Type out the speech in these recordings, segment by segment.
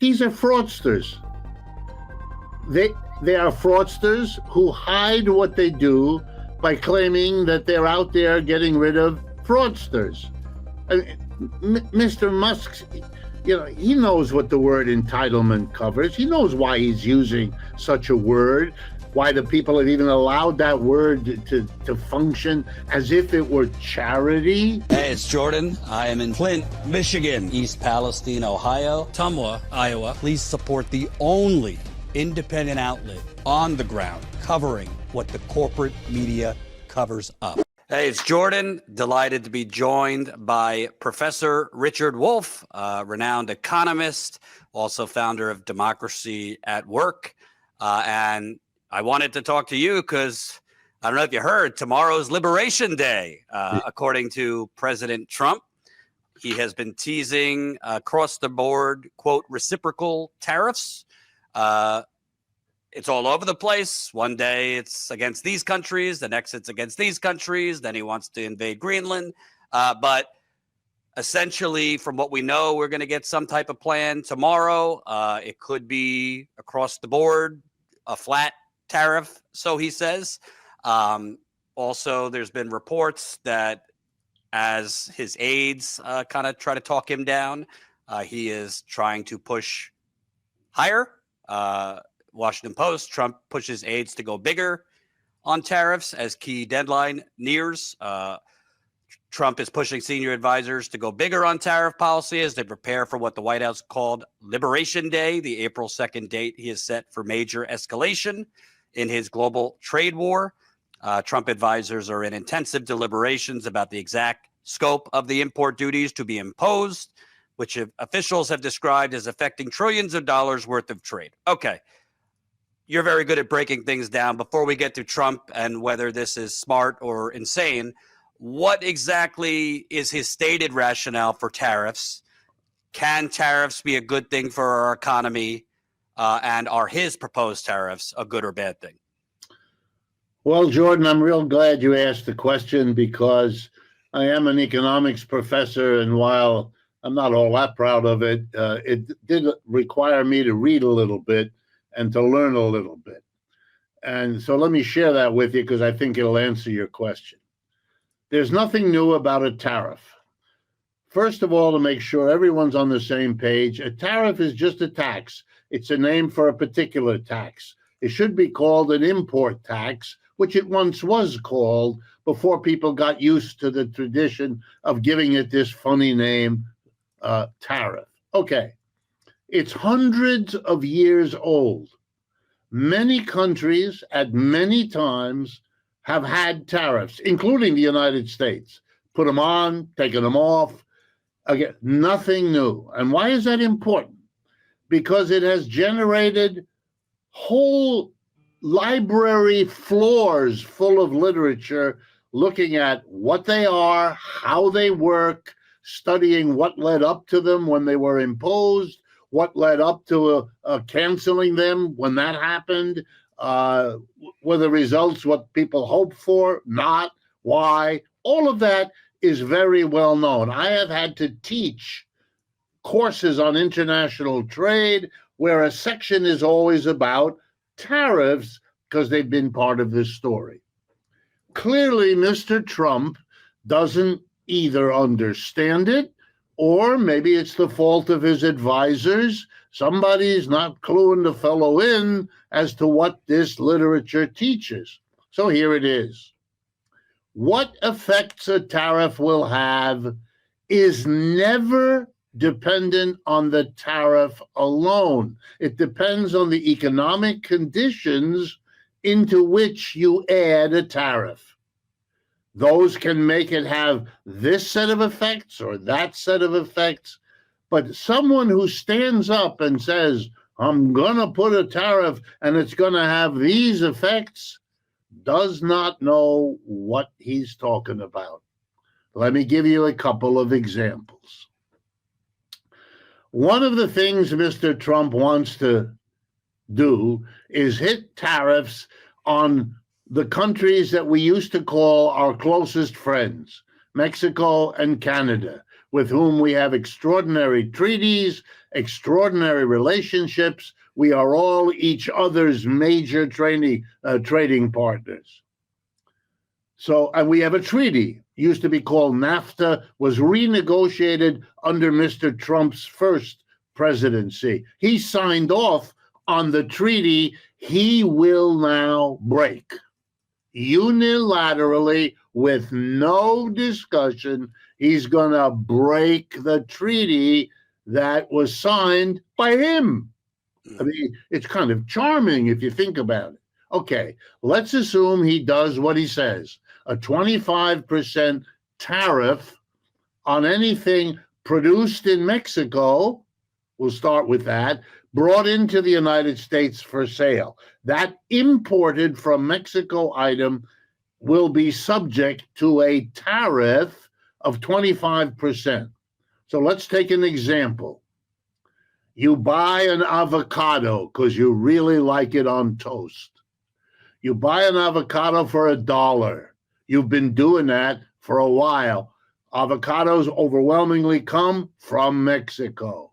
These are fraudsters. They are fraudsters who hide what they do by claiming that they're out there getting rid of fraudsters. I mean, Mr. Musk, he knows what the word entitlement covers. He knows why he's using such a word, why the people have even allowed that word to function as if it were charity. Hey, it's Jordan. I am in Flint, Michigan, East Palestine, Ohio, Tumwa, Iowa. Please support the only independent outlet on the ground covering what the corporate media covers up. Hey, it's Jordan. Delighted to be joined by Professor Richard Wolff, renowned economist, also founder of Democracy at Work. And I wanted to talk to you because I don't know if you heard, tomorrow's Liberation Day, according to President Trump. He has been teasing across the board, quote, reciprocal tariffs. It's all over the place. One day it's against these countries, the next it's against these countries. Then he wants to invade Greenland. But essentially, from what we know, we're going to get some type of plan tomorrow. It could be across the board, a flat tariff, so he says. Also, there's been reports that as his aides kind of try to talk him down, he is trying to push higher. Washington Post, Trump pushes aides to go bigger on tariffs as key deadline nears. Trump is pushing senior advisors to go bigger on tariff policy as they prepare for what the White House called Liberation Day, the April 2nd date he has set for major escalation in his global trade war. Trump advisors are in intensive deliberations about the exact scope of the import duties to be imposed, which officials have described as affecting trillions of dollars worth of trade. Okay. You're very good at breaking things down. Before we get to Trump and whether this is smart or insane, what exactly is his stated rationale for tariffs? Can tariffs be a good thing for our economy? And are his proposed tariffs a good or bad thing? Well, Jordan, I'm real glad you asked the question because I am an economics professor, and while I'm not all that proud of it, it did require me to read a little bit and to learn a little bit. And so let me share that with you because I think it'll answer your question. There's nothing new about a tariff. First of all, to make sure everyone's on the same page, a tariff is just a tax. It's a name for a particular tax. It should be called an import tax, which it once was called before people got used to the tradition of giving it this funny name, tariff. Okay. It's hundreds of years old. Many countries at many times have had tariffs, including the United States. Put them on, taken them off. Again, nothing new. And why is that important? Because it has generated whole library floors full of literature looking at what they are, how they work, studying what led up to them when they were imposed, what led up to canceling them when that happened, were the results what people hoped for, not, why. All of that is very well known. I have had to teach courses on international trade where a section is always about tariffs because they've been part of this story. Clearly, Mr. Trump doesn't either understand it, or maybe it's the fault of his advisors. Somebody's not cluing the fellow in as to what this literature teaches. So here it is. What effects a tariff will have is never dependent on the tariff alone. It depends on the economic conditions into which you add a tariff. Those can make it have this set of effects or that set of effects. But someone who stands up and says, I'm going to put a tariff and it's going to have these effects, does not know what he's talking about. Let me give you a couple of examples. One of the things Mr. Trump wants to do is hit tariffs on the countries that we used to call our closest friends, Mexico and Canada, with whom we have extraordinary treaties, extraordinary relationships. We are all each other's major trading partners. So, and we have a treaty, used to be called NAFTA, was renegotiated under Mr. Trump's first presidency. He signed off on the treaty he will now break unilaterally with no discussion. He's going to break the treaty that was signed by him. I mean, it's kind of charming if you think about it. Okay, let's assume he does what he says, a 25% tariff on anything produced in Mexico. We'll start with that, brought into the United States for sale. That imported from Mexico item will be subject to a tariff of 25%. So let's take an example. You buy an avocado because you really like it on toast. You buy an avocado for $1. You've been doing that for a while. Avocados overwhelmingly come from Mexico.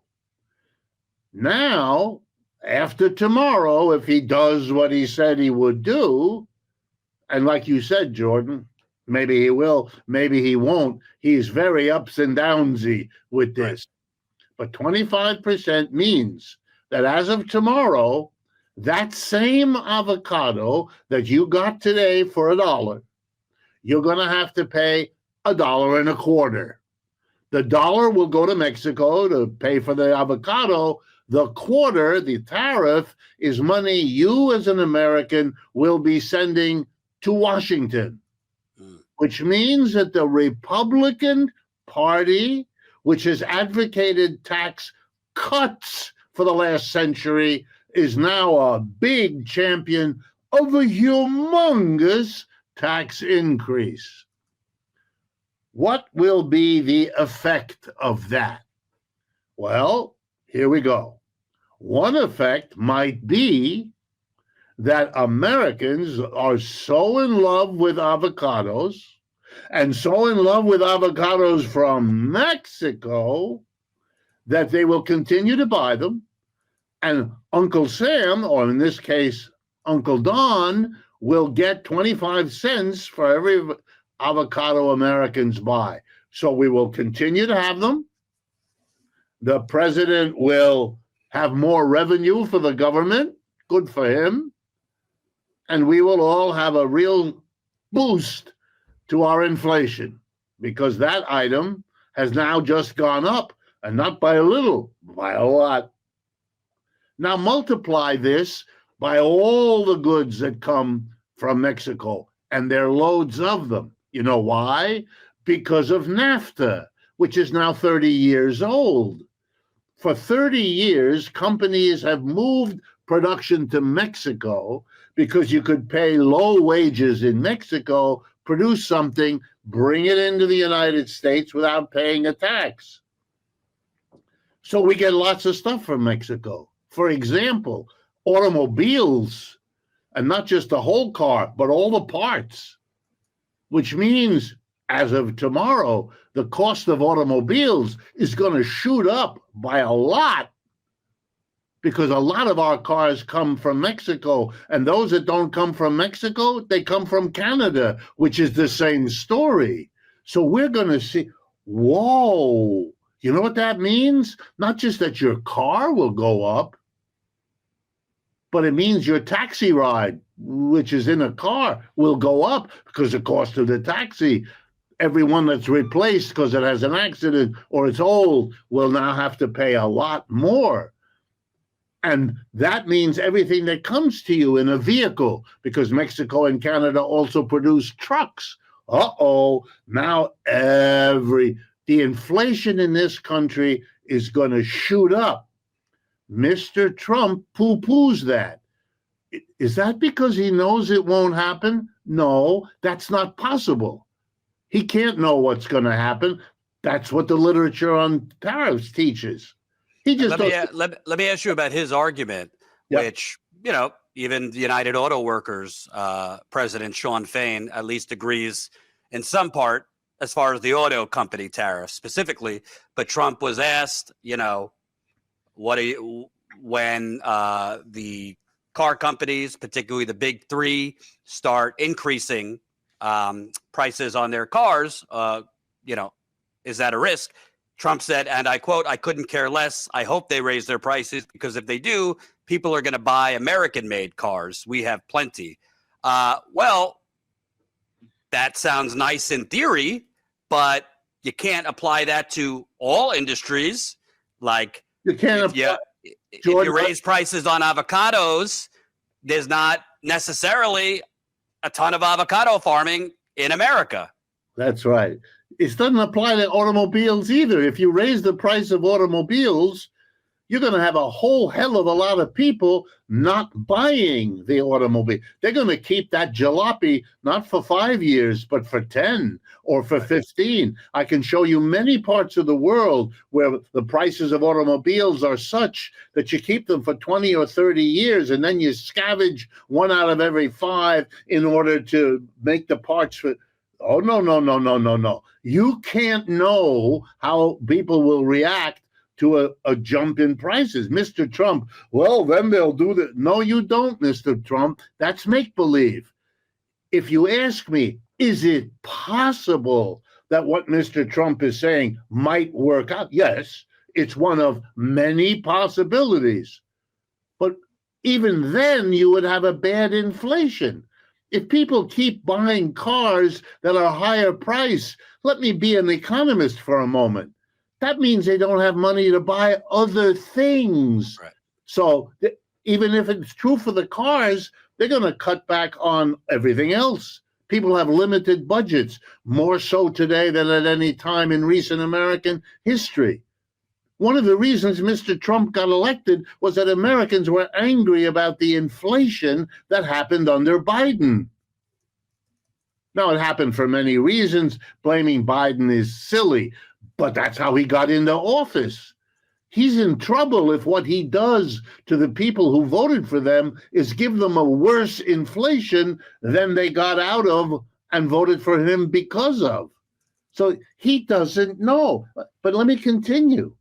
Now, after tomorrow, if he does what he said he would do, and like you said, Jordan, maybe he will, maybe he won't. He's very ups and downsy with this. But 25% means that as of tomorrow, that same avocado that you got today for $1, you're going to have to pay $1.25. The dollar will go to Mexico to pay for the avocado. The quarter, the tariff, is money you as an American will be sending to Washington, which means that the Republican Party, which has advocated tax cuts for the last century, is now a big champion of a humongous tax increase. What will be the effect of that? Well, here we go. One effect might be that Americans are so in love with avocados and so in love with avocados from Mexico that they will continue to buy them. And Uncle Sam, or in this case, Uncle Don, will get 25 cents for every avocado Americans buy. So we will continue to have them. The president will have more revenue for the government. Good for him. And we will all have a real boost to our inflation because that item has now just gone up, and not by a little, by a lot. Now multiply this by all the goods that come from Mexico, and there are loads of them. You know why? Because of NAFTA, which is now 30 years old. For 30 years, companies have moved production to Mexico because you could pay low wages in Mexico, produce something, bring it into the United States without paying a tax. So we get lots of stuff from Mexico. For example, automobiles, and not just the whole car, but all the parts, which means as of tomorrow, the cost of automobiles is going to shoot up by a lot because a lot of our cars come from Mexico, and those that don't come from Mexico, they come from Canada, which is the same story. So we're going to see, whoa, you know what that means? Not just that your car will go up, but it means your taxi ride, which is in a car, will go up because the cost of the taxi. Everyone that's replaced because it has an accident or it's old will now have to pay a lot more. And that means everything that comes to you in a vehicle, because Mexico and Canada also produce trucks. Now the inflation in this country is going to shoot up. Mr. Trump poo-poos that. Is that because he knows it won't happen? No, that's not possible. He can't know what's going to happen. That's what the literature on tariffs teaches. He just let me ask you about his argument, which, you know, even the United Auto Workers president, Sean Fain, at least agrees in some part as far as the auto company tariff specifically, but Trump was asked, what do you, when the car companies, particularly the big three, start increasing prices on their cars, is that a risk? Trump said, and I quote, "I couldn't care less. I hope they raise their prices because if they do, people are going to buy American-made cars. We have plenty." Well, that sounds nice in theory, but you can't apply that to all industries. Like You can't if you raise prices on avocados, there's not necessarily a ton of avocado farming in America. That's right. It doesn't apply to automobiles either. If you raise the price of automobiles, you're going to have a whole hell of a lot of people not buying the automobile. They're going to keep that jalopy not for 5 years, but for 10 or for 15. I can show you many parts of the world where the prices of automobiles are such that you keep them for 20 or 30 years, and then you scavenge one out of every 5 in order to make the parts for. Oh, no. You can't know how people will react to a jump in prices. Mr. Trump, well, then they'll do that. No, you don't, Mr. Trump. That's make-believe. If you ask me, is it possible that what Mr. Trump is saying might work out? Yes, it's one of many possibilities. But even then, you would have a bad inflation. If people keep buying cars that are higher price, let me be an economist for a moment. That means they don't have money to buy other things. Right. So even if it's true for the cars, they're going to cut back on everything else. People have limited budgets, more so today than at any time in recent American history. One of the reasons Mr. Trump got elected was that Americans were angry about the inflation that happened under Biden. Now, it happened for many reasons. Blaming Biden is silly, but that's how he got into office. He's in trouble if what he does to the people who voted for them is give them a worse inflation than they got out of and voted for him because of. So he doesn't know. But let me continue.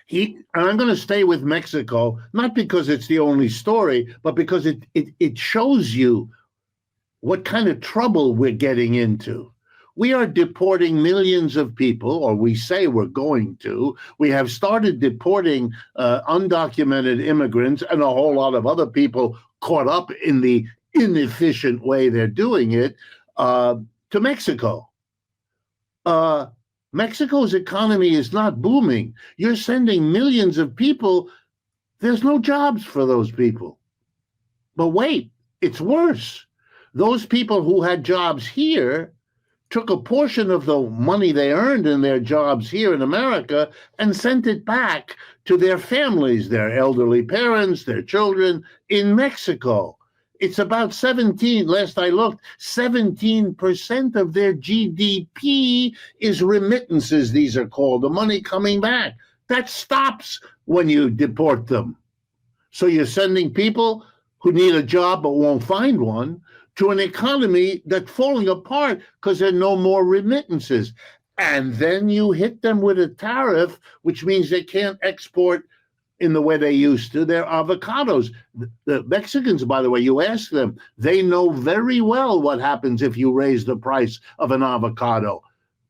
And I'm going to stay with Mexico, not because it's the only story, but because it shows you what kind of trouble we're getting into. We are deporting millions of people, or we say we're going to. We have started deporting undocumented immigrants and a whole lot of other people caught up in the inefficient way they're doing it to Mexico. Mexico's economy is not booming. You're sending millions of people. There's no jobs for those people. But wait, it's worse. Those people who had jobs here took a portion of the money they earned in their jobs here in America and sent it back to their families, their elderly parents, their children in Mexico. It's about 17, last I looked, 17% of their GDP is remittances, these are called, the money coming back. That stops when you deport them. So you're sending people who need a job but won't find one to an economy that's falling apart because there are no more remittances. And then you hit them with a tariff, which means they can't export in the way they used to, their avocados. The Mexicans, by the way, you ask them, they know very well what happens if you raise the price of an avocado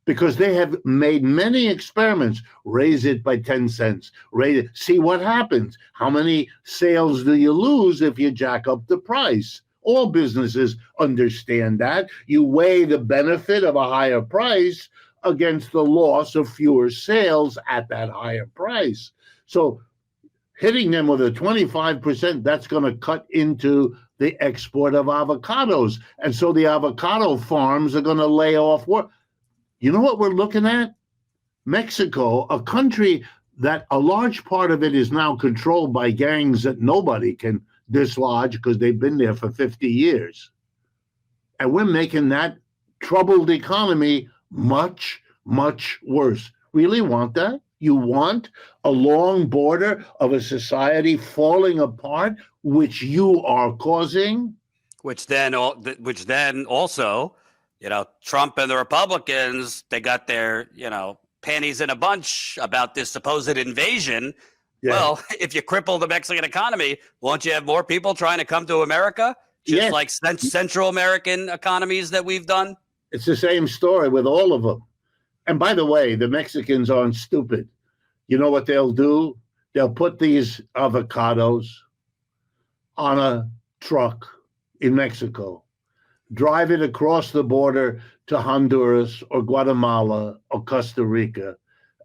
because they have made many experiments. Raise it by 10 cents, raise it, see what happens. How many sales do you lose if you jack up the price? All businesses understand that. You weigh the benefit of a higher price against the loss of fewer sales at that higher price. So hitting them with a 25%, that's going to cut into the export of avocados. And so the avocado farms are going to lay off work. You know what we're looking at? Mexico, a country that a large part of it is now controlled by gangs that nobody can dislodge because they've been there for 50 years. And we're making that troubled economy much, much worse. Really want that? You want a long border of a society falling apart, which you are causing? Which then also Trump and the Republicans, they got their, panties in a bunch about this supposed invasion. Yeah. Well, if you cripple the Mexican economy, won't you have more people trying to come to America? Just Yes. like Central American economies that we've done? It's the same story with all of them. And by the way, the Mexicans aren't stupid. You know what they'll do? They'll put these avocados on a truck in Mexico, drive it across the border to Honduras or Guatemala or Costa Rica,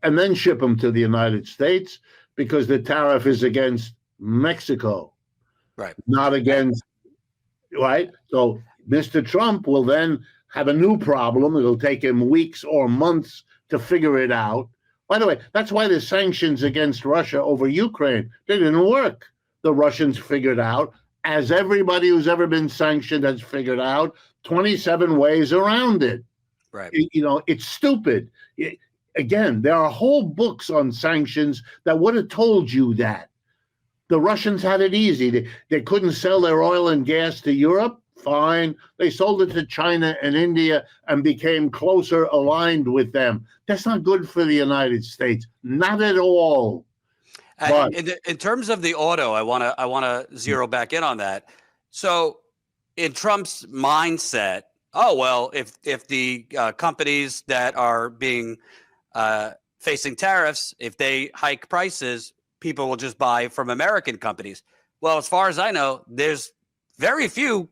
and then ship them to the United States because the tariff is against Mexico, right? Not against, right? So Mr. Trump will then have a new problem. It'll take him weeks or months to figure it out. By the way, that's why the sanctions against Russia over Ukraine, they didn't work. The Russians figured out, as everybody who's ever been sanctioned has figured out, 27 ways around it. Right. It's stupid. Again, there are whole books on sanctions that would have told you that. The Russians had it easy. They couldn't sell their oil and gas to Europe. Fine. They sold it to China and India and became closer aligned with them. That's not good for the United States. Not at all. But In terms of the auto, I want to zero back in on that. So in Trump's mindset, if the companies that are being facing tariffs, if they hike prices, people will just buy from American companies. Well, as far as I know, there's very few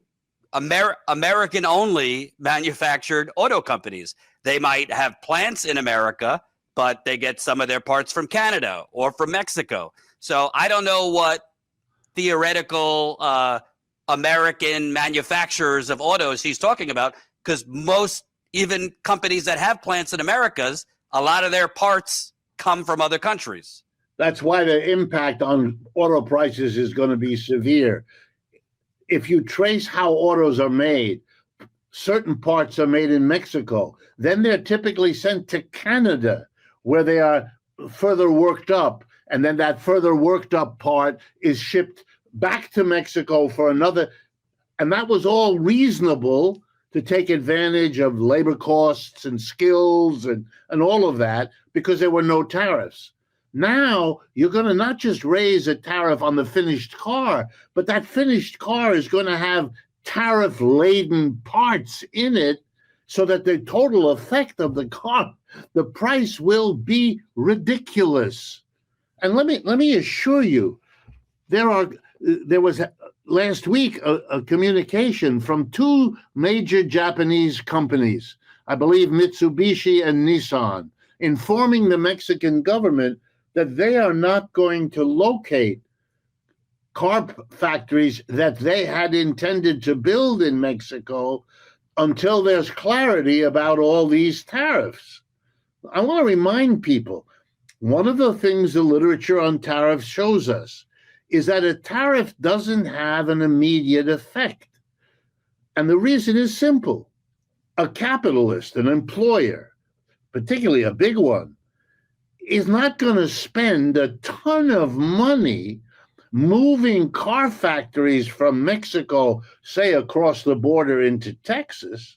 American-only manufactured auto companies. They might have plants in America, but they get some of their parts from Canada or from Mexico. So I don't know what theoretical American manufacturers of autos he's talking about, because most, even companies that have plants in Americas, a lot of their parts come from other countries. That's why the impact on auto prices is going to be severe. If you trace how autos are made, certain parts are made in Mexico. Then they're typically sent to Canada, where they are further worked up. And then that further worked up part is shipped back to Mexico for another. And that was all reasonable to take advantage of labor costs and skills and all of that, because there were no tariffs. Now you're going to not just raise a tariff on the finished car, but that finished car is going to have tariff-laden parts in it, so that the total effect of the car, the price will be ridiculous. And let me assure you, there was last week a communication from two major Japanese companies, I believe Mitsubishi and Nissan, informing the Mexican government that they are not going to locate car factories that they had intended to build in Mexico until there's clarity about all these tariffs. I want to remind people, one of the things the literature on tariffs shows us is that a tariff doesn't have an immediate effect. And the reason is simple. A capitalist, an employer, particularly a big one, is not going to spend a ton of money moving car factories from Mexico, say, across the border into Texas.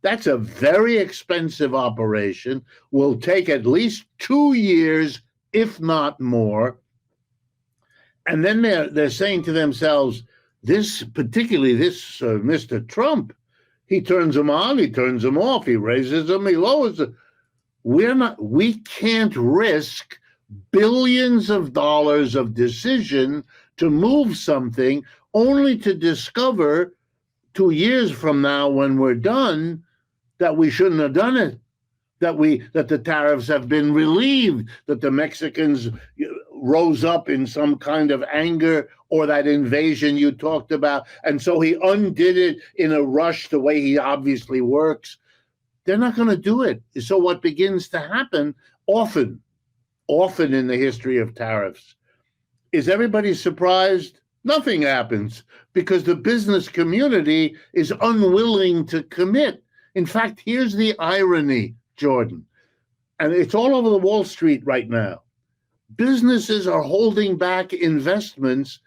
That's a very expensive operation, will take at least 2 years, if not more. And then they're saying to themselves, particularly this Mr. Trump, he turns them on, he turns them off, he raises them, he lowers them. We can't risk billions of dollars of decision to move something only to discover 2 years from now, when we're done, that we shouldn't have done it, that the tariffs have been relieved, that the Mexicans rose up in some kind of anger, or that invasion you talked about, and so he undid it in a rush, the way he obviously works. They're not going to do it. So what begins to happen often in the history of tariffs is everybody surprised? Nothing happens, because the business community is unwilling to commit. In fact, here's the irony, Jordan, and it's all over the Wall Street right now. Businesses are holding back investments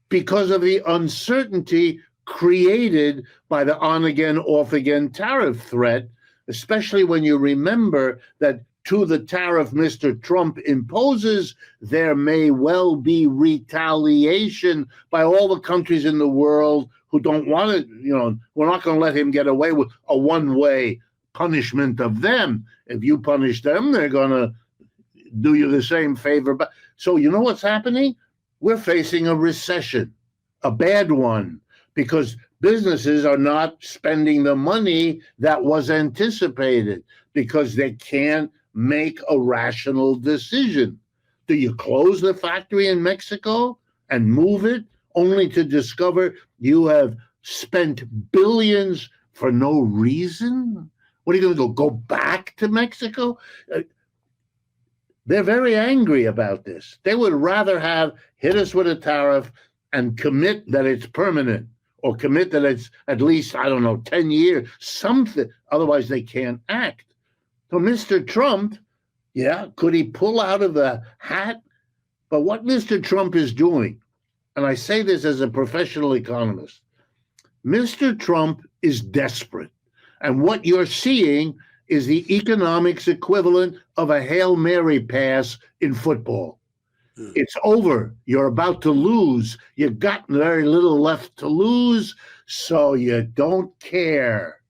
because of the uncertainty created by the on-again, off-again tariff threat, especially when you remember that to the tariff Mr. Trump imposes, there may well be retaliation by all the countries in the world who don't want it. We're not going to let him get away with a one-way punishment of them. If you punish them, they're going to do you the same favor. But so you know what's happening? We're facing a recession, a bad one, because businesses are not spending the money that was anticipated because they can't make a rational decision. Do you close the factory in Mexico and move it only to discover you have spent billions for no reason? What are you going to do? Go back to Mexico? They're very angry about this. They would rather have hit us with a tariff and commit that it's permanent, or commit that it's at least, 10 years, something. Otherwise, they can't act. So Mr. Trump, could he pull out of the hat? But what Mr. Trump is doing, and I say this as a professional economist, Mr. Trump is desperate. And what you're seeing is the economics equivalent of a Hail Mary pass in football. It's over. You're about to lose. You've got very little left to lose, so you don't care.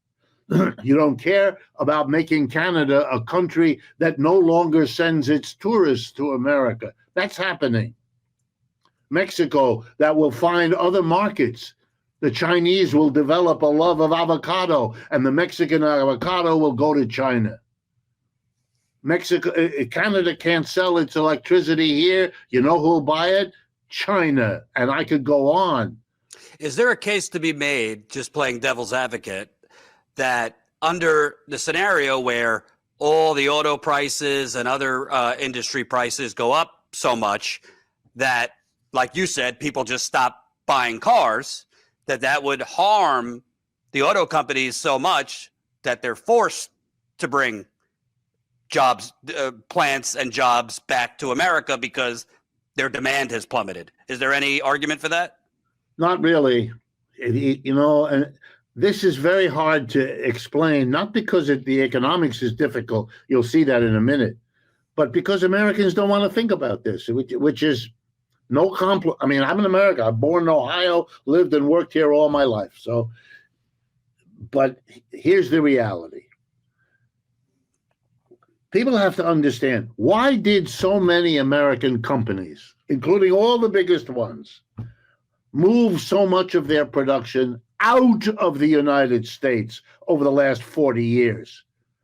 You don't care about making Canada a country that no longer sends its tourists to America. That's happening. Mexico, that will find other markets. The Chinese will develop a love of avocado, and the Mexican avocado will go to China. Canada can't sell its electricity here. You know who'll buy it? China. And I could go on. Is there a case to be made, just playing devil's advocate, that under the scenario where all the auto prices and other industry prices go up so much that, like you said, people just stop buying cars, that would harm the auto companies so much that they're forced to bring jobs, plants and jobs back to America because their demand has plummeted? Is there any argument for that? Not really. And this is very hard to explain, not because the economics is difficult. You'll see that in a minute. But because Americans don't want to think about this, which is no compliment. I mean, I'm in America. I'm born in Ohio, lived and worked here all my life. So, but here's the reality. People have to understand, why did so many American companies, including all the biggest ones, move so much of their production out of the United States over the last 40 years?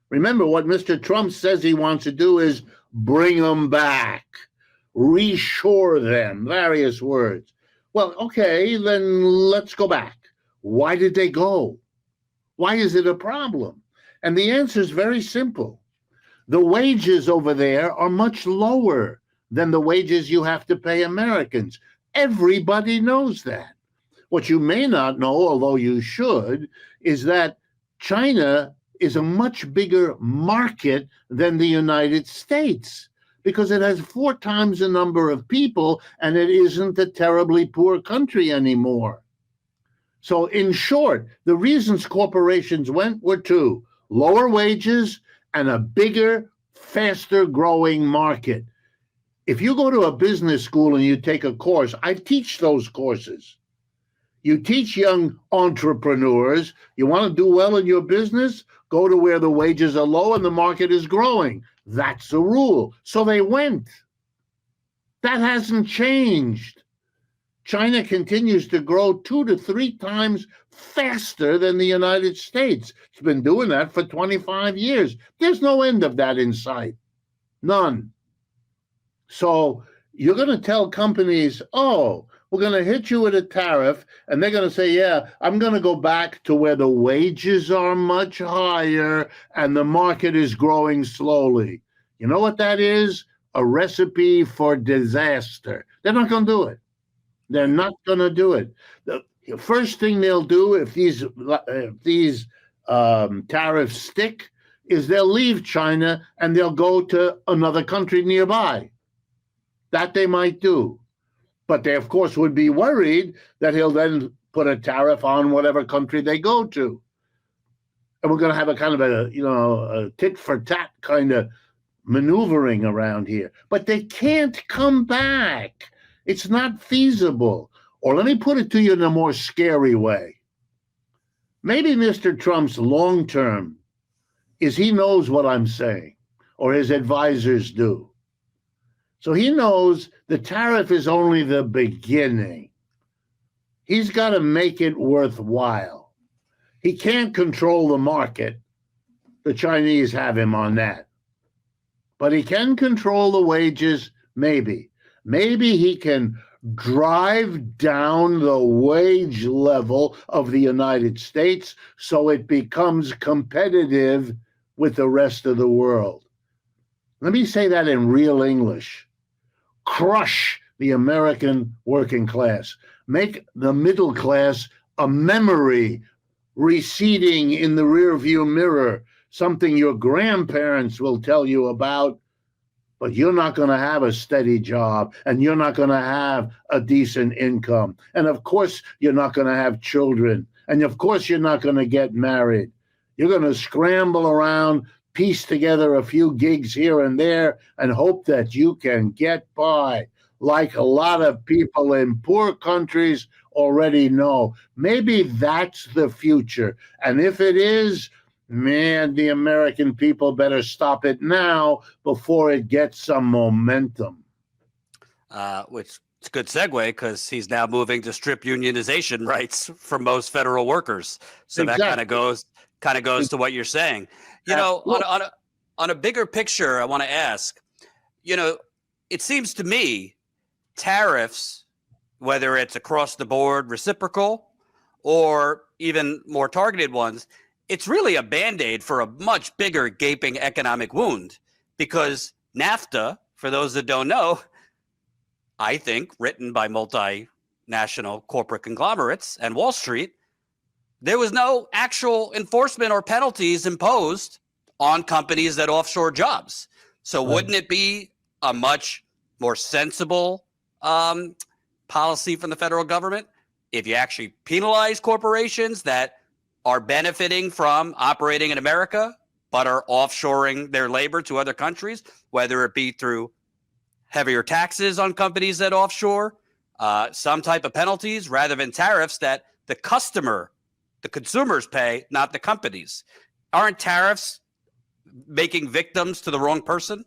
Remember, what Mr. Trump says he wants to do is bring them back, reshore them, various words. Well, okay, then let's go back. Why did they go? Why is it a problem? And the answer is very simple. The wages over there are much lower than the wages you have to pay Americans. Everybody knows that. What you may not know, although you should, is that China is a much bigger market than the United States because it has 4 times the number of people and it isn't a terribly poor country anymore. So in short, the reasons corporations went were 2: lower wages and a bigger, faster growing market. If you go to a business school and you take a course, I teach those courses. You teach young entrepreneurs, you want to do well in your business, go to where the wages are low and the market is growing. That's the rule. So they went. That hasn't changed. China continues to grow 2 to 3 times faster than the United States. It's been doing that for 25 years. There's no end of that in sight. None. So you're going to tell companies, oh, we're going to hit you with a tariff, and they're going to say, yeah, I'm going to go back to where the wages are much higher and the market is growing slowly. You know what that is? A recipe for disaster. They're not going to do it. They're not going to do it. The first thing they'll do if these tariffs stick is they'll leave China and they'll go to another country nearby. That they might do. But they, of course, would be worried that he'll then put a tariff on whatever country they go to. And we're going to have a kind of a tit for tat kind of maneuvering around here. But they can't come back. It's not feasible. Or let me put it to you in a more scary way. Maybe Mr. Trump's long term is he knows what I'm saying, or his advisors do. So he knows the tariff is only the beginning. He's got to make it worthwhile. He can't control the market. The Chinese have him on that. But he can control the wages, maybe. Maybe he can drive down the wage level of the United States so it becomes competitive with the rest of the world. Let me say that in real English. Crush the American working class. Make the middle class a memory receding in the rearview mirror, something your grandparents will tell you about, but you're not going to have a steady job, and you're not going to have a decent income. And of course, you're not going to have children. And of course, you're not going to get married. You're going to scramble around, piece together a few gigs here and there, and hope that you can get by, like a lot of people in poor countries already know. Maybe that's the future. And if it is, man, the American people better stop it now before it gets some momentum. Which is a good segue, because he's now moving to strip unionization rights for most federal workers. So Exactly. that kind of goes to what you're saying. You know, on a bigger picture, I want to ask, you know, it seems to me tariffs, whether it's across the board reciprocal or even more targeted ones, it's really a Band-Aid for a much bigger gaping economic wound, because NAFTA, for those that don't know, I think written by multinational corporate conglomerates and Wall Street, there was no actual enforcement or penalties imposed on companies that offshore jobs. So wouldn't it be a much more sensible policy from the federal government if you actually penalize corporations that are benefiting from operating in America but are offshoring their labor to other countries, whether it be through heavier taxes on companies that offshore, some type of penalties, rather than tariffs that the consumers pay, not the companies? Aren't tariffs making victims to the wrong person?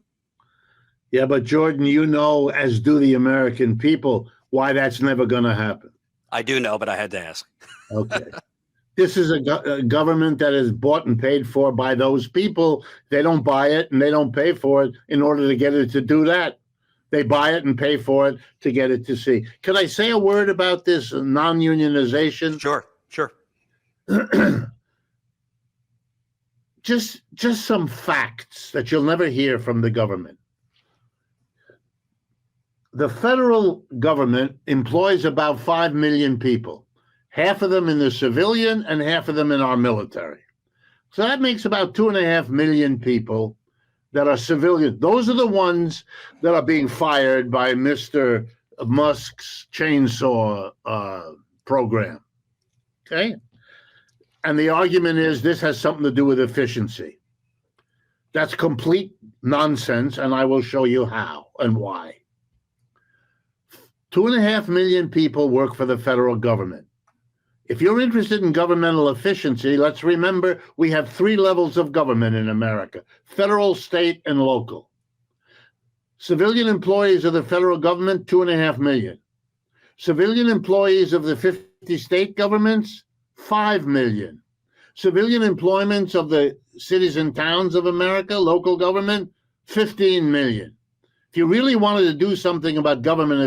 Yeah, but Jordan, you know, as do the American people, why that's never going to happen. I do know, but I had to ask. Okay. This is a government that is bought and paid for by those people. They don't buy it and they don't pay for it in order to get it to do that. They buy it and pay for it to get it to see. Can I say a word about this non-unionization? Sure. Just some facts that you'll never hear from the government. The federal government employs about 5 million people, half of them in the civilian and half of them in our military. So that makes about 2.5 million people that are civilian. Those are the ones that are being fired by Mr. Musk's chainsaw program. Okay? And the argument is this has something to do with efficiency. That's complete nonsense, and I will show you how and why. 2.5 million people work for the federal government. If you're interested in governmental efficiency, let's remember we have 3 levels of government in America: federal, state, and local. Civilian employees of the federal government, 2.5 million. Civilian employees of the 50 state governments, 5 million. Civilian employments of the cities and towns of America, local government, 15 million. If you really wanted to do something about government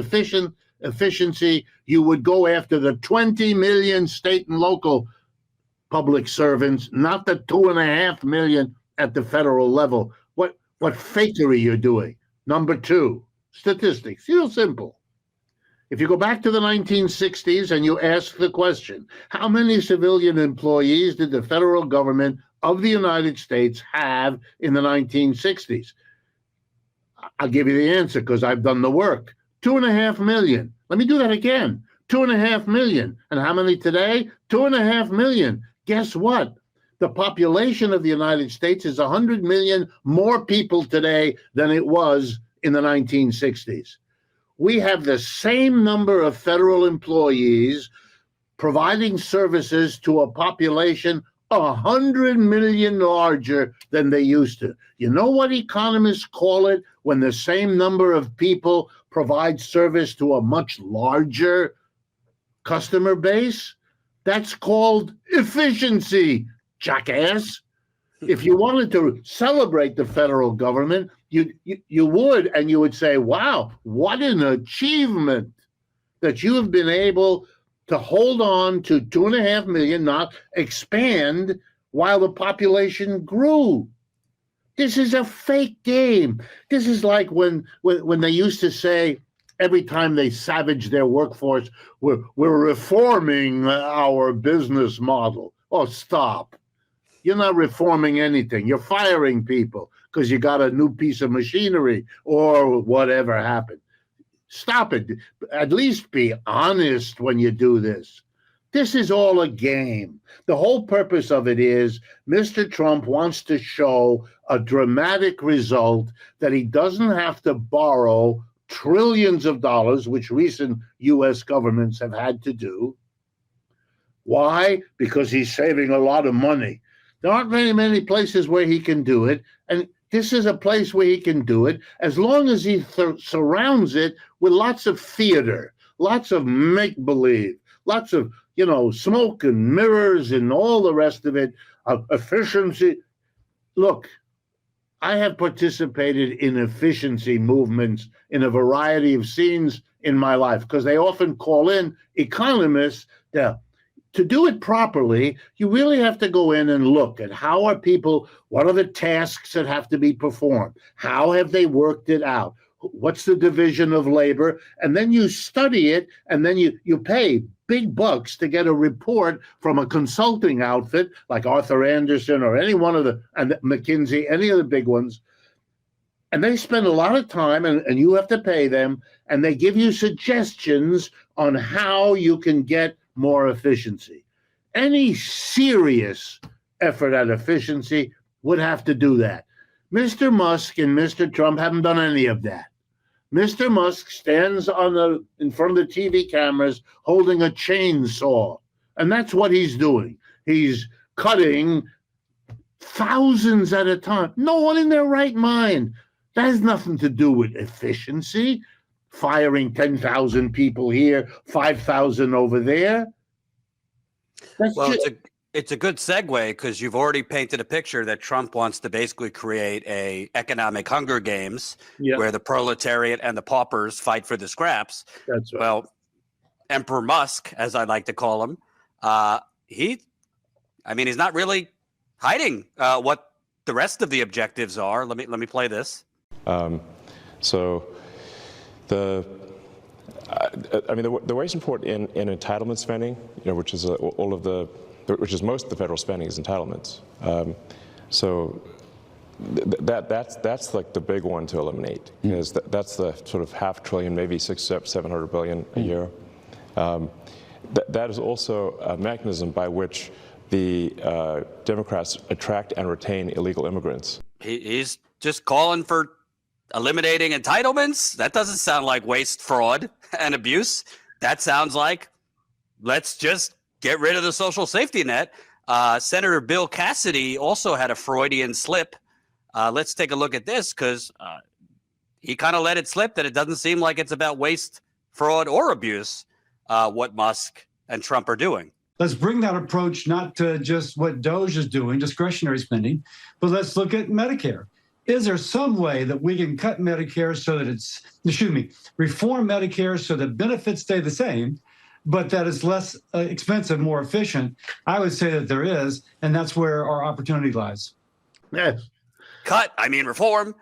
efficiency, you would go after the 20 million state and local public servants, not the 2.5 million at the federal level. What fakery you're doing. Number 2, statistics. Real simple. If you go back to the 1960s and you ask the question, how many civilian employees did the federal government of the United States have in the 1960s? I'll give you the answer because I've done the work. 2.5 million. Let me do that again. 2.5 million. And how many today? 2.5 million. Guess what? The population of the United States is 100 million more people today than it was in the 1960s. We have the same number of federal employees providing services to a population 100 million larger than they used to. You know what economists call it when the same number of people provide service to a much larger customer base? That's called efficiency, jackass. If you wanted to celebrate the federal government, you would, and you would say, wow, what an achievement that you have been able to hold on to 2.5 million, not expand while the population grew. This is a fake game. This is like when they used to say, every time they savage their workforce, we're reforming our business model. Oh, stop. You're not reforming anything. You're firing people because you got a new piece of machinery or whatever happened. Stop it. At least be honest when you do this. This is all a game. The whole purpose of it is Mr. Trump wants to show a dramatic result that he doesn't have to borrow trillions of dollars, which recent U.S. governments have had to do. Why? Because he's saving a lot of money. There aren't very many places where he can do it, and this is a place where he can do it as long as he surrounds it with lots of theater, lots of make-believe, lots of, smoke and mirrors and all the rest of it, efficiency. Look, I have participated in efficiency movements in a variety of scenes in my life because they often call in economists. To do it properly, you really have to go in and look at how are people, what are the tasks that have to be performed? How have they worked it out? What's the division of labor? And then you study it, and then you pay big bucks to get a report from a consulting outfit like Arthur Andersen or any one of and McKinsey, any of the big ones. And they spend a lot of time, and you have to pay them, and they give you suggestions on how you can get more efficiency. Any serious effort at efficiency would have to do that. Mr. Musk and Mr. Trump haven't done any of that. Mr. Musk stands in front of the TV cameras holding a chainsaw, and that's what he's doing. He's cutting thousands at a time. No one in their right mind. That has nothing to do with efficiency. Firing 10,000 people here, 5,000 over there. It's a good segue because you've already painted a picture that Trump wants to basically create a economic Hunger Games where the proletariat and the paupers fight for the scraps. That's right. Well, Emperor Musk, as I like to call him, he's not really hiding what the rest of the objectives are. Let me play this. The waste report in entitlement spending, which is which is most of the federal spending is entitlements. That's like the big one to eliminate, because that's the sort of $500 billion, maybe $700 billion a year. That is also a mechanism by which the Democrats attract and retain illegal immigrants. He's just calling for eliminating entitlements. That doesn't sound like waste, fraud, and abuse. That sounds like let's just get rid of the social safety net. Senator Bill Cassidy also had a Freudian slip. Let's take a look at this because he kind of let it slip that it doesn't seem like it's about waste, fraud, or abuse, what Musk and Trump are doing. Let's bring that approach not to just what DOGE is doing, discretionary spending, but let's look at Medicare. Is there some way that we can cut Medicare so that reform Medicare so that benefits stay the same, but that it's less expensive, more efficient? I would say that there is, and that's where our opportunity lies. Yes. Reform.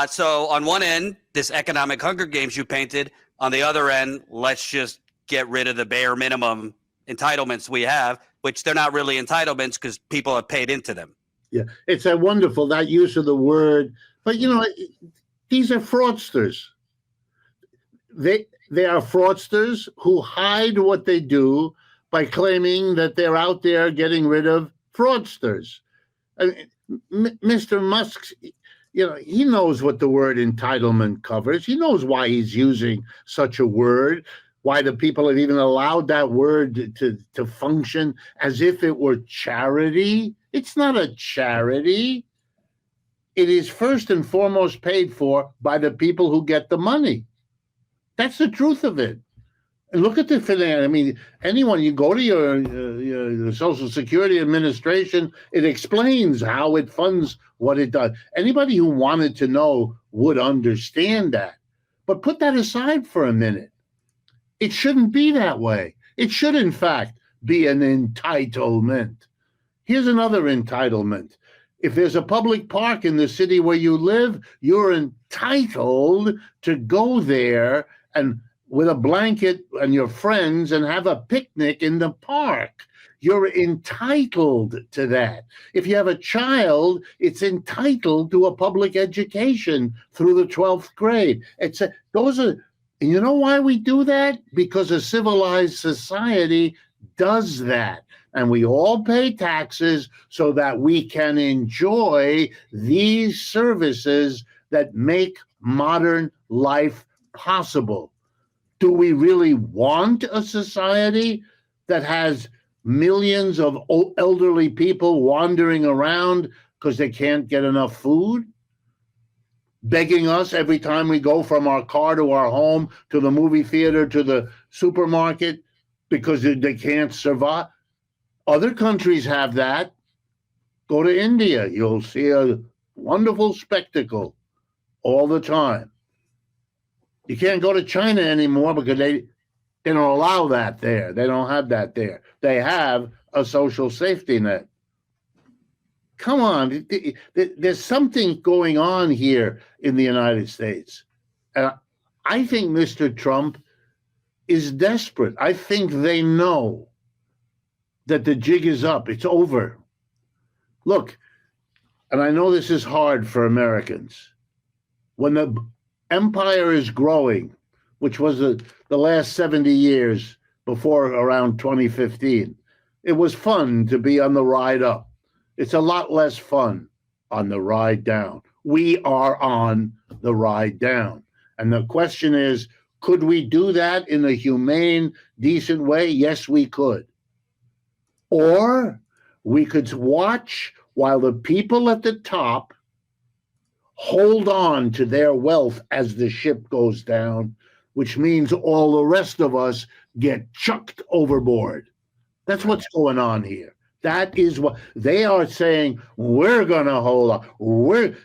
So on one end, this economic Hunger Games you painted. On the other end, let's just get rid of the bare minimum entitlements we have, which they're not really entitlements because people have paid into them. Yeah, it's a wonderful, that use of the word. But, these are fraudsters. they are fraudsters who hide what they do by claiming that they're out there getting rid of fraudsters. I mean, Mr. Musk, he knows what the word entitlement covers. He knows why he's using such a word, why the people have even allowed that word to function as if it were charity. It's not a charity. It is first and foremost paid for by the people who get the money. That's the truth of it. And look at the finance. I mean, anyone, you go to your Social Security Administration, it explains how it funds what it does. Anybody who wanted to know would understand that. But put that aside for a minute. It shouldn't be that way. It should, in fact, be an entitlement. Here's another entitlement. If there's a public park in the city where you live, you're entitled to go there and with a blanket and your friends and have a picnic in the park. You're entitled to that. If you have a child, it's entitled to a public education through the 12th grade. You know why we do that? Because a civilized society does that. And we all pay taxes so that we can enjoy these services that make modern life possible. Do we really want a society that has millions of elderly people wandering around because they can't get enough food? Begging us every time we go from our car to our home, to the movie theater, to the supermarket, because they can't survive? Other countries have that. Go to India. You'll see a wonderful spectacle all the time. You can't go to China anymore because they don't allow that there. They don't have that there. They have a social safety net. Come on. There's something going on here in the United States. And I think Mr. Trump is desperate. I think they know that the jig is up. It's over. Look, and I know this is hard for Americans. When the empire is growing, which was the last 70 years before around 2015, it was fun to be on the ride up. It's a lot less fun on the ride down. We are on the ride down. And the question is, could we do that in a humane, decent way? Yes, we could. Or we could watch while the people at the top hold on to their wealth as the ship goes down, which means all the rest of us get chucked overboard. That's what's going on here. That is what they are saying. We're going to hold on.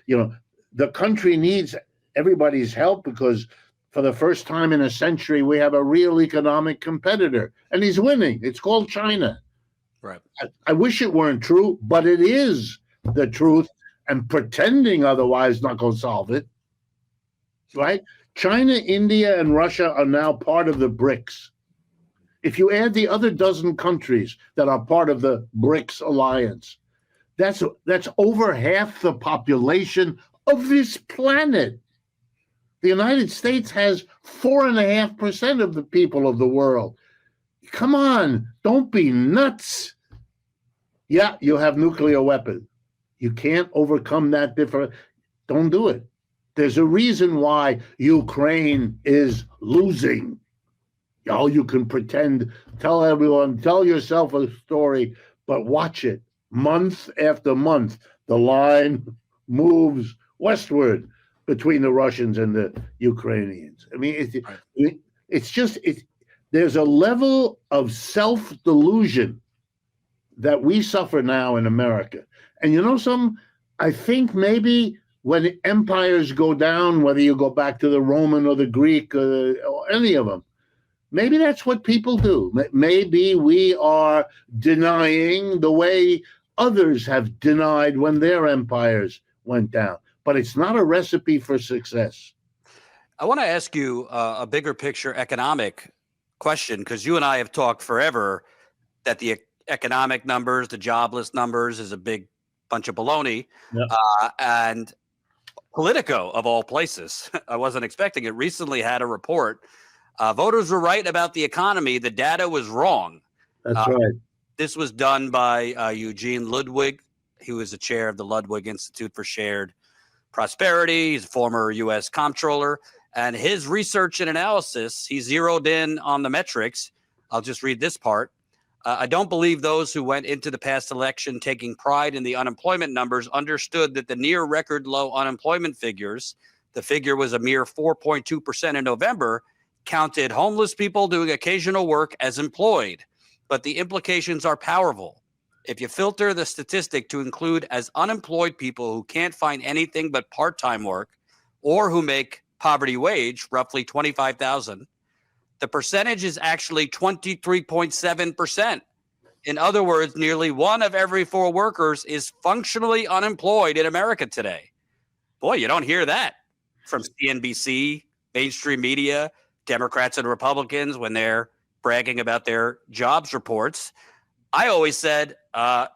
The country needs everybody's help because for the first time in a century, we have a real economic competitor, and he's winning. It's called China. Right. I wish it weren't true, but it is the truth, and pretending otherwise not going to solve it. Right? China, India, and Russia are now part of the BRICS. If you add the other dozen countries that are part of the BRICS alliance, that's over half the population of this planet. The United States has 4.5% of the people of the world. Come on, don't be nuts. Yeah, you have nuclear weapons. You can't overcome that difference. Don't do it. There's a reason why Ukraine is losing. You can pretend, tell everyone, tell yourself a story, but watch it. Month after month, the line moves westward between the Russians and the Ukrainians. I mean, there's a level of self-delusion that we suffer now in America. And I think maybe when empires go down, whether you go back to the Roman or the Greek or any of them, maybe that's what people do. Maybe we are denying the way others have denied when their empires went down. But it's not a recipe for success. I want to ask you a bigger picture economic question, because you and I have talked forever that the economic numbers, the jobless numbers is a big bunch of baloney. Yep. And Politico, of all places, I wasn't expecting it, recently had a report Voters were right about the economy. The data was wrong. That's right. This was done by Eugene Ludwig. He was the chair of the Ludwig Institute for Shared Prosperity. He's a former U.S. comptroller. And his research and analysis, he zeroed in on the metrics. I'll just read this part. I don't believe those who went into the past election taking pride in the unemployment numbers understood that the near record low unemployment figures, the figure was a mere 4.2% in November, counted homeless people doing occasional work as employed. But the implications are powerful. If you filter the statistic to include as unemployed people who can't find anything but part-time work or who make poverty wage, roughly 25,000, the percentage is actually 23.7%. In other words, nearly 1 of every 4 workers is functionally unemployed in America today. Boy, you don't hear that from CNBC, mainstream media, Democrats and Republicans when they're bragging about their jobs reports. I always said, the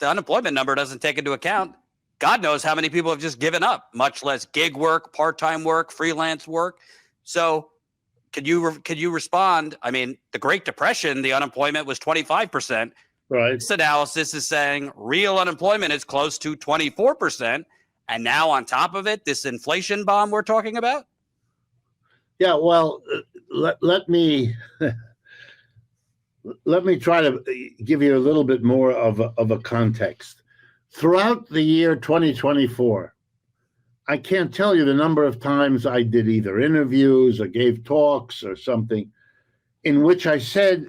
unemployment number doesn't take into account God knows how many people have just given up, much less gig work, part-time work, freelance work. So could you respond? I mean, the Great Depression, the unemployment was 25%. Right. This analysis is saying real unemployment is close to 24%. And now on top of it, this inflation bomb we're talking about? Yeah, well, let me try to give you a little bit more of a context. Throughout the year 2024, I can't tell you the number of times I did either interviews or gave talks or something in which I said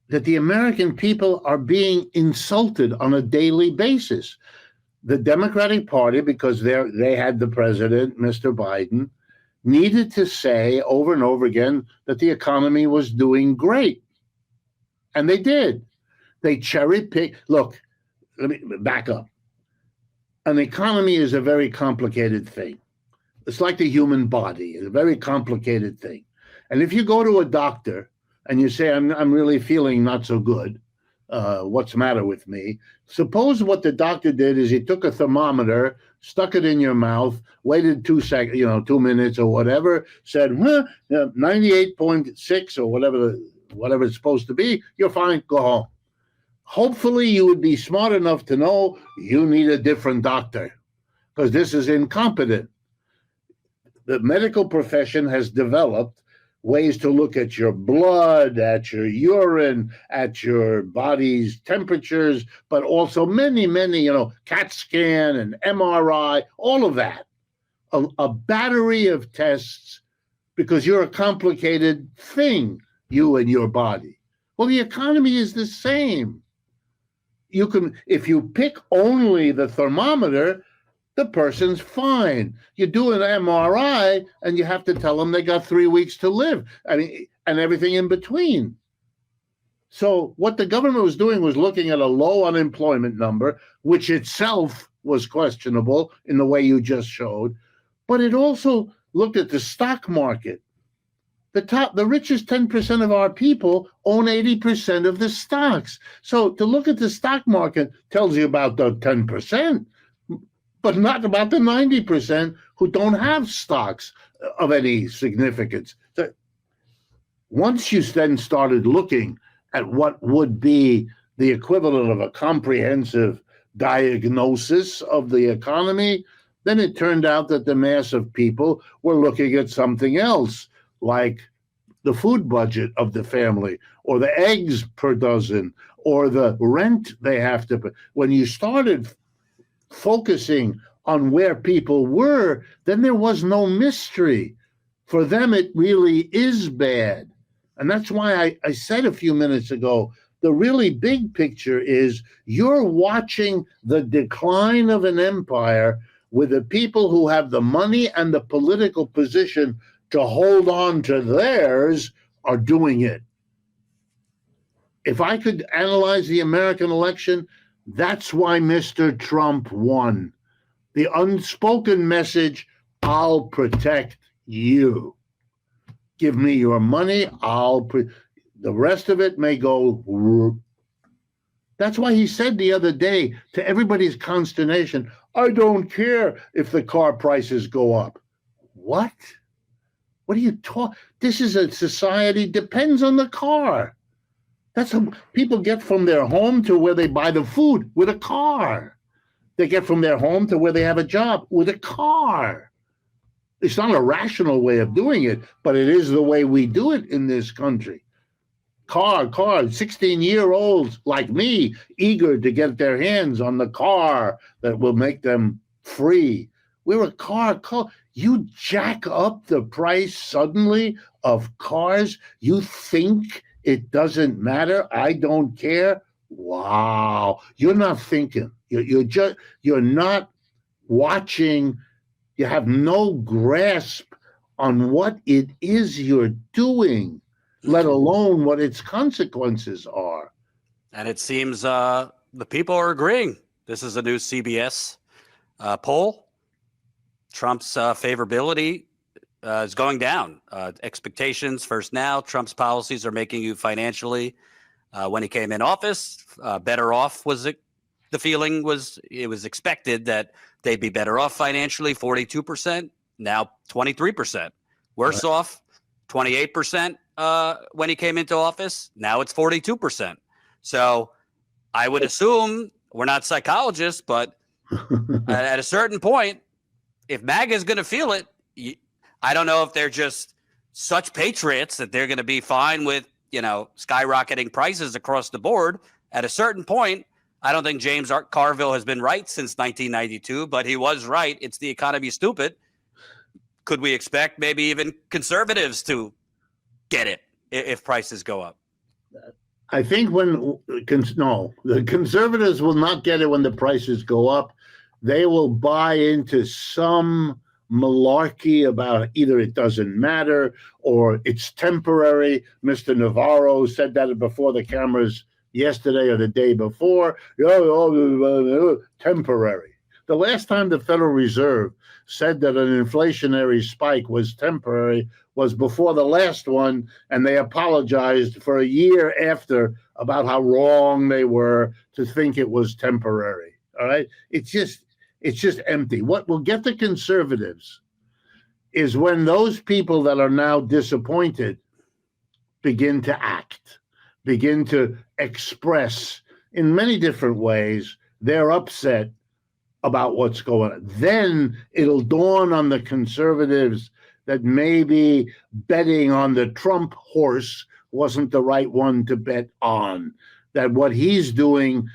that the American people are being insulted on a daily basis. The Democratic Party, because they had the president, Mr. Biden, needed to say over and over again that the economy was doing great. And they did. They cherry-picked. Look, let me back up. An economy is a very complicated thing. It's like the human body. It's a very complicated thing. And if you go to a doctor and you say, I'm really feeling not so good, what's the matter with me? Suppose what the doctor did is he took a thermometer, stuck it in your mouth, waited 2 seconds, 2 minutes or whatever, said, 98.6 or whatever it's supposed to be, you're fine, go home. Hopefully you would be smart enough to know you need a different doctor because this is incompetent. The medical profession has developed ways to look at your blood, at your urine, at your body's temperatures, but also many, CAT scan and MRI, all of that. A battery of tests because you're a complicated thing, you and your body. Well, the economy is the same. You can, if you pick only the thermometer, the person's fine. You do an MRI and you have to tell them they got 3 weeks to live. And everything in between. So what the government was doing was looking at a low unemployment number, which itself was questionable in the way you just showed, but it also looked at the stock market. The richest 10% of our people own 80% of the stocks. So to look at the stock market tells you about the 10%, but not about the 90% who don't have stocks of any significance. So once you then started looking at what would be the equivalent of a comprehensive diagnosis of the economy, then it turned out that the mass of people were looking at something else, like the food budget of the family, or the eggs per dozen, or the rent they have to pay. When you started focusing on where people were, then there was no mystery. For them, it really is bad. And that's why I said a few minutes ago, the really big picture is you're watching the decline of an empire with the people who have the money and the political position to hold on to theirs are doing it. If I could analyze the American election, that's why Mr. Trump won. The unspoken message, I'll protect you. Give me your money, the rest of it may go. That's why he said the other day, to everybody's consternation, I don't care if the car prices go up. What? What are you talking? This is a society depends on the car. That's how people get from their home to where they buy the food with a car. They get from their home to where they have a job with a car. It's not a rational way of doing it, but it is the way we do it in this country. Car, 16-year-olds like me, eager to get their hands on the car that will make them free. We're a car. You jack up the price suddenly of cars. You think it doesn't matter. I don't care. Wow. You're not thinking. You're not watching. You have no grasp on what it is you're doing, let alone what its consequences are. And it seems the people are agreeing. This is a new CBS poll. Trump's favorability is going down. Expectations first now. Trump's policies are making you financially, when he came in office, better off. The feeling was it was expected that they'd be better off financially, 42%, now 23%. Worse off, 28% when he came into office. Now it's 42%. So I would assume, we're not psychologists, but at a certain point, if MAGA is going to feel it, I don't know if they're just such patriots that they're going to be fine with, skyrocketing prices across the board. At a certain point, I don't think James Carville has been right since 1992, but he was right. It's the economy, stupid. Could we expect maybe even conservatives to get it if prices go up? I think the conservatives will not get it when the prices go up. They will buy into some malarkey about either it doesn't matter or it's temporary. Mr. Navarro said that before the cameras yesterday or the day before. Temporary. The last time the Federal Reserve said that an inflationary spike was temporary was before the last one, and they apologized for a year after about how wrong they were to think it was temporary. All right? It's just empty. What will get the conservatives is when those people that are now disappointed begin to act, begin to express in many different ways their upset about what's going on. Then it'll dawn on the conservatives that maybe betting on the Trump horse wasn't the right one to bet on, that what he's doing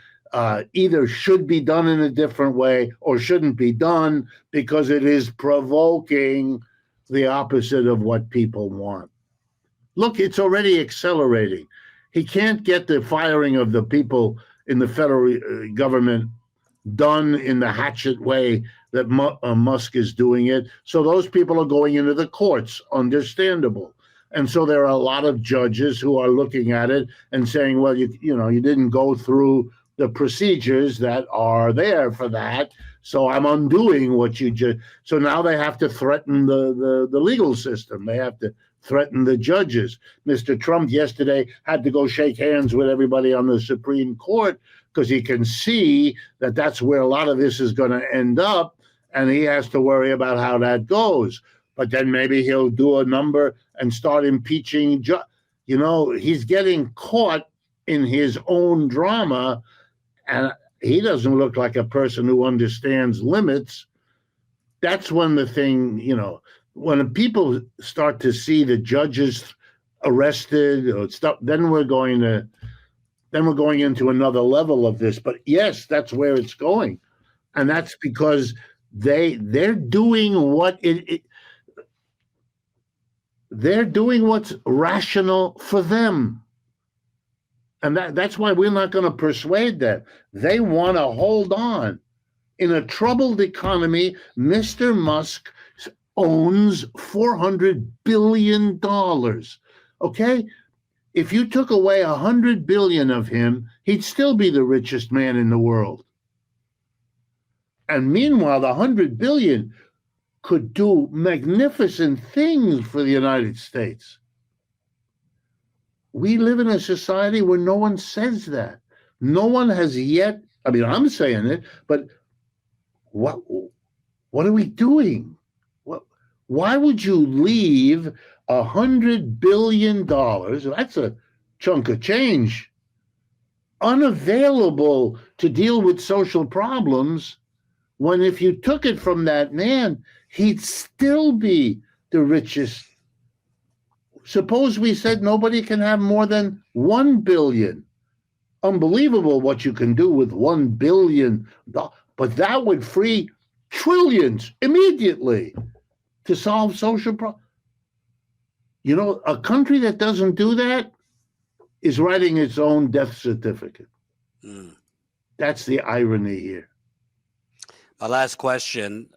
either should be done in a different way or shouldn't be done because it is provoking the opposite of what people want. Look, it's already accelerating. He can't get the firing of the people in the federal government done in the hatchet way that Musk is doing it. So those people are going into the courts, understandable. And so there are a lot of judges who are looking at it and saying, well, you didn't go through the procedures that are there for that. So I'm undoing what you just. So now they have to threaten the legal system. They have to threaten the judges. Mr. Trump yesterday had to go shake hands with everybody on the Supreme Court because he can see that that's where a lot of this is going to end up, and he has to worry about how that goes. But then maybe he'll do a number and start impeaching. He's getting caught in his own drama, and he doesn't look like a person who understands limits. That's when the thing, when people start to see the judges arrested or stuff, then we're going into another level of this. But yes, that's where it's going, and that's because they're doing they're doing what's rational for them. And that's why we're not going to persuade them. They want to hold on. In a troubled economy, Mr. Musk owns $400 billion. Okay? If you took away $100 billion of him, he'd still be the richest man in the world. And meanwhile, the $100 billion could do magnificent things for the United States. We live in a society where no one says that. No one has yet, I'm saying it, but what are we doing? Why would you leave $100 billion, that's a chunk of change, unavailable to deal with social problems, when if you took it from that man, he'd still be the richest? Suppose we said nobody can have more than 1 billion. Unbelievable what you can do with 1 billion, but that would free trillions immediately to solve social problems. You know, a country that doesn't do that is writing its own death certificate. That's the irony here. My last question,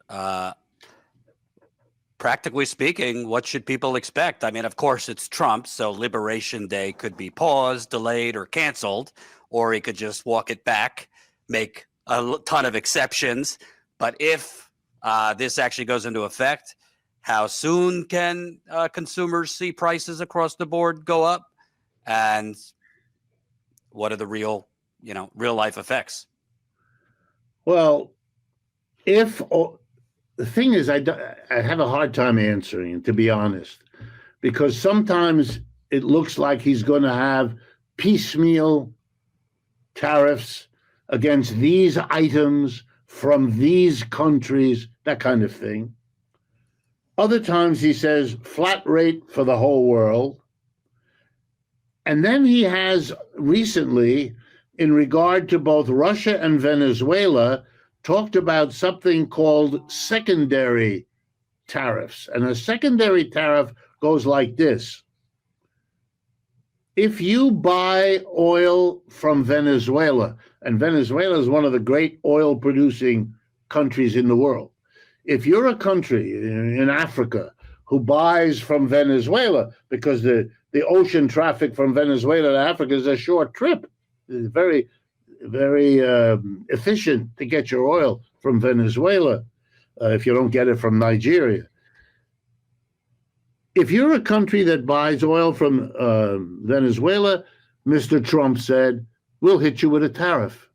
practically speaking, what should people expect? I mean, of course, it's Trump, so Liberation Day could be paused, delayed, or canceled, or he could just walk it back, make a ton of exceptions. But if this actually goes into effect, how soon can consumers see prices across the board go up? And what are the real life effects? Well, the thing is, I have a hard time answering it, to be honest, because sometimes it looks like he's going to have piecemeal tariffs against these items from these countries, that kind of thing. Other times he says flat rate for the whole world. And then he has recently, in regard to both Russia and Venezuela, talked about something called secondary tariffs. And a secondary tariff goes like this. If you buy oil from Venezuela, and Venezuela is one of the great oil producing countries in the world. If you're a country in Africa who buys from Venezuela, because the ocean traffic from Venezuela to Africa is a short trip, it's very, very efficient to get your oil from Venezuela if you don't get it from Nigeria. If you're a country that buys oil from Venezuela, Mr. Trump said, we'll hit you with a tariff.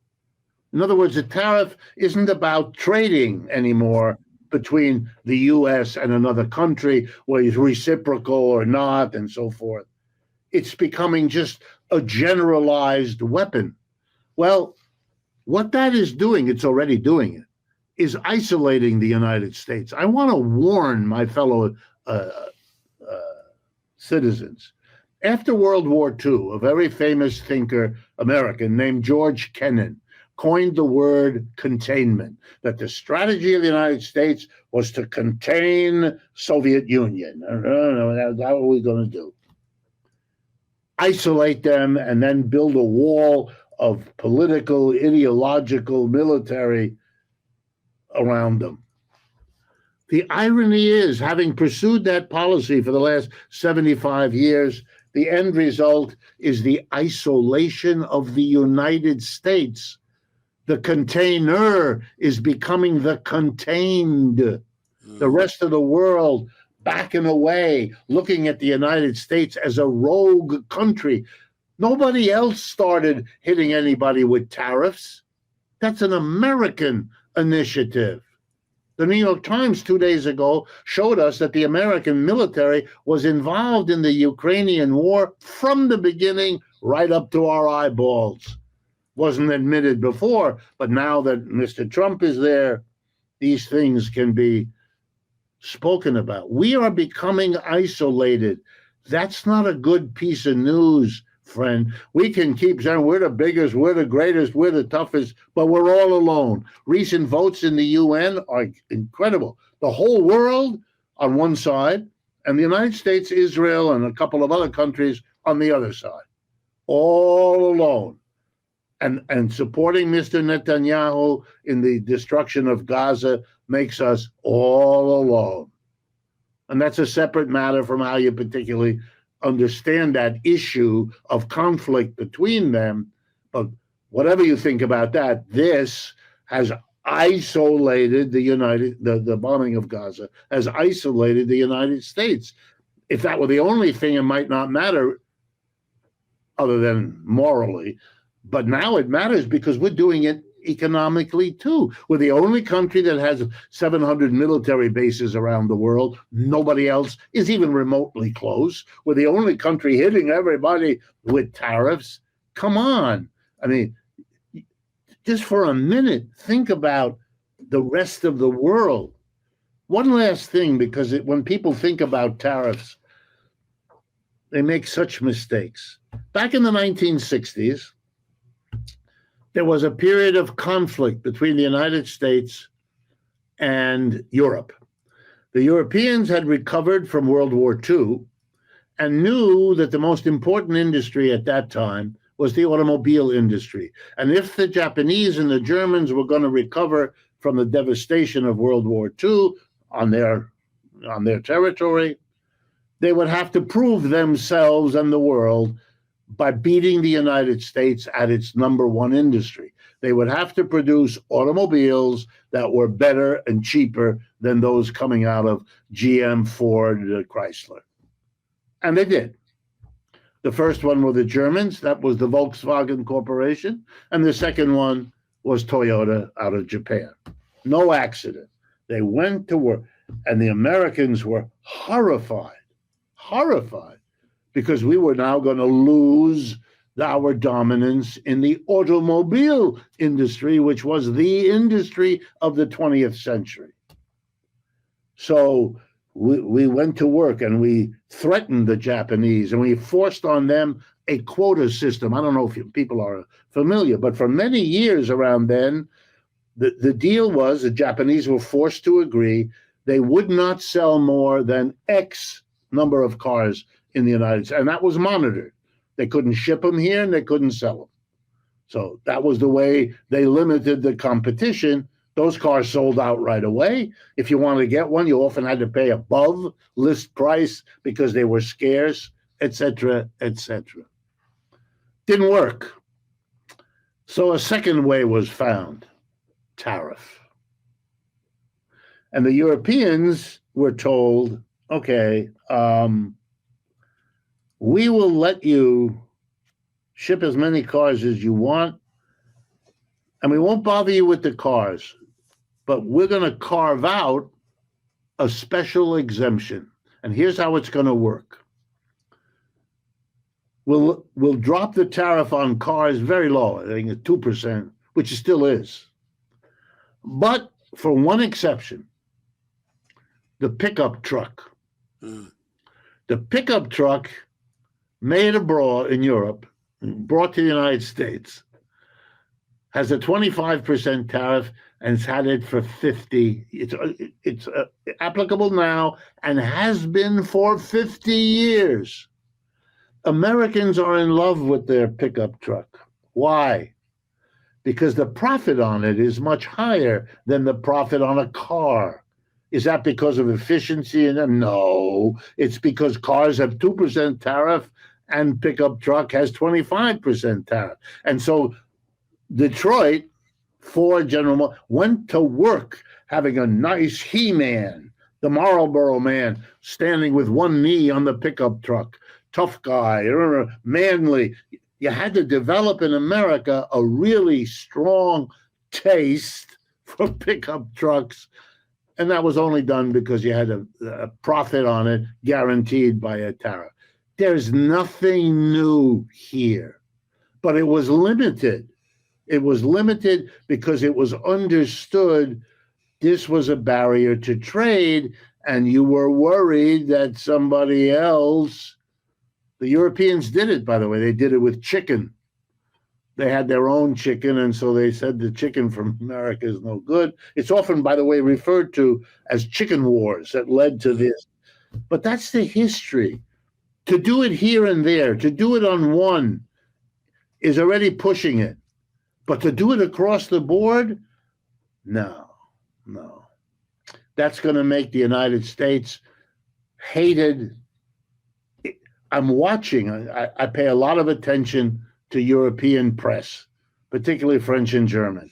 In other words, a tariff isn't about trading anymore between the U.S. and another country, where it's reciprocal or not, and so forth. It's becoming just a generalized weapon. Well, what that is doing, it's already doing it, is isolating the United States. I want to warn my fellow citizens. After World War II, a very famous thinker, American, named George Kennan, coined the word containment, that the strategy of the United States was to contain Soviet Union. That's what we're going to do. Isolate them and then build a wall of political, ideological, military around them. The irony is, having pursued that policy for the last 75 years, the end result is the isolation of the United States. The container is becoming the contained. The rest of the world backing away, looking at the United States as a rogue country. Nobody else started hitting anybody with tariffs. That's an American initiative. The New York Times 2 days ago showed us that the American military was involved in the Ukrainian war from the beginning right up to our eyeballs. Wasn't admitted before, but now that Mr. Trump is there, these things can be spoken about. We are becoming isolated. That's not a good piece of news, friend. We can keep saying we're the biggest, we're the greatest, we're the toughest, but we're all alone. Recent votes in the UN are incredible. The whole world on one side, and the United States, Israel, and a couple of other countries on the other side. All alone. And supporting Mr. Netanyahu in the destruction of Gaza makes us all alone. And that's a separate matter from how you particularly understand that issue of conflict between them. But whatever you think about that, this has isolated the bombing of Gaza has isolated the United States. If that were the only thing, it might not matter other than morally. But now it matters because we're doing it economically too. We're the only country that has 700 military bases around the world. Nobody else is even remotely close. We're the only country hitting everybody with tariffs. Come on. I mean, just for a minute, think about the rest of the world. One last thing, because when people think about tariffs, they make such mistakes. Back in the 1960s, there was a period of conflict between the United States and Europe. The Europeans had recovered from World War II and knew that the most important industry at that time was the automobile industry. And if the Japanese and the Germans were going to recover from the devastation of World War II on their territory, they would have to prove themselves and the world by beating the United States at its number one industry. They would have to produce automobiles that were better and cheaper than those coming out of GM, Ford, Chrysler. And they did. The first one were the Germans, that was the Volkswagen Corporation, and the second one was Toyota out of Japan. No accident. They went to work, and the Americans were horrified, because we were now going to lose our dominance in the automobile industry, which was the industry of the 20th century. So we went to work and we threatened the Japanese and we forced on them a quota system. I don't know if people are familiar, but for many years around then, the deal was the Japanese were forced to agree they would not sell more than X number of cars in the United States, and that was monitored. They couldn't ship them here and they couldn't sell them. So that was the way they limited the competition. Those cars sold out right away. If you wanted to get one, you often had to pay above list price because they were scarce, etc., etc. Didn't work. So a second way was found, tariff. And the Europeans were told, okay, we will let you ship as many cars as you want, and we won't bother you with the cars, but we're going to carve out a special exemption. And here's how it's going to work. We'll drop the tariff on cars very low, I think it's 2%, which it still is. But for one exception, the pickup truck. The pickup truck made abroad in Europe, brought to the United States, has a 25% tariff and has had it for 50. It's applicable now and has been for 50 years. Americans are in love with their pickup truck. Why? Because the profit on it is much higher than the profit on a car. Is that because of efficiency in them? No, it's because cars have 2% tariff and pickup truck has 25% tariff. And so Detroit, Ford, General Motors, went to work having a nice He-Man, the Marlboro man, standing with one knee on the pickup truck. Tough guy, manly. You had to develop in America a really strong taste for pickup trucks. And that was only done because you had a profit on it guaranteed by a tariff. There's nothing new here, but it was limited. It was limited because it was understood this was a barrier to trade, and you were worried that somebody else, the Europeans did it, by the way, they did it with chicken. They had their own chicken, and so they said the chicken from America is no good. It's often, by the way, referred to as chicken wars that led to this. But that's the history. To do it here and there, to do it on one, is already pushing it. But to do it across the board, no. That's going to make the United States hated. I'm watching. I pay a lot of attention to European press, particularly French and German.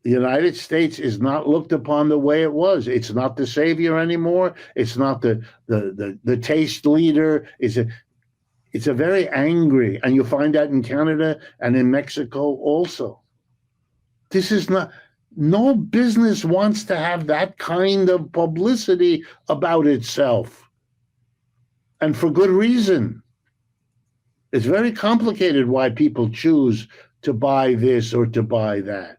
The United States is not looked upon the way it was. It's not the savior anymore. It's not the taste leader. It's a very angry, and you find that in Canada and in Mexico also. This is not, no business wants to have that kind of publicity about itself. And for good reason. It's very complicated why people choose to buy this or to buy that.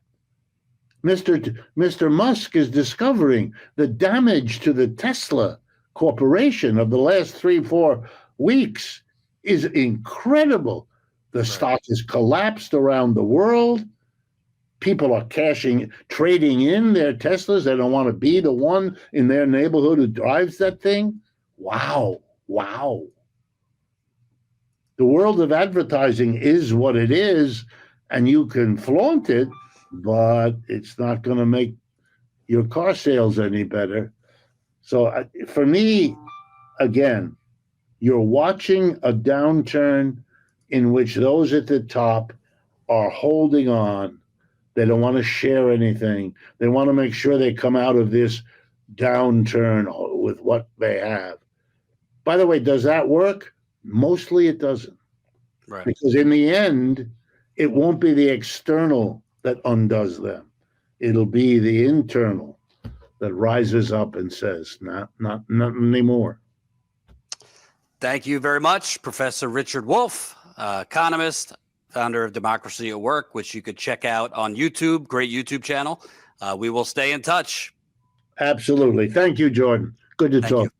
Mr. Musk is discovering the damage to the Tesla corporation of the last 3-4 weeks is incredible. The stock has collapsed around the world. People are trading in their Teslas. They don't want to be the one in their neighborhood who drives that thing. Wow. The world of advertising is what it is, and you can flaunt it, but it's not going to make your car sales any better. So for me, again, you're watching a downturn in which those at the top are holding on. They don't want to share anything. They want to make sure they come out of this downturn with what they have. By the way, does that work? Mostly it doesn't. Right. Because in the end, it won't be the external that undoes them. It'll be the internal that rises up and says, not anymore. Thank you very much, Professor Richard Wolff, economist, founder of Democracy at Work, which you could check out on YouTube. Great YouTube channel. We will stay in touch. Absolutely. Thank you, Jordan. Good to Thank talk. you.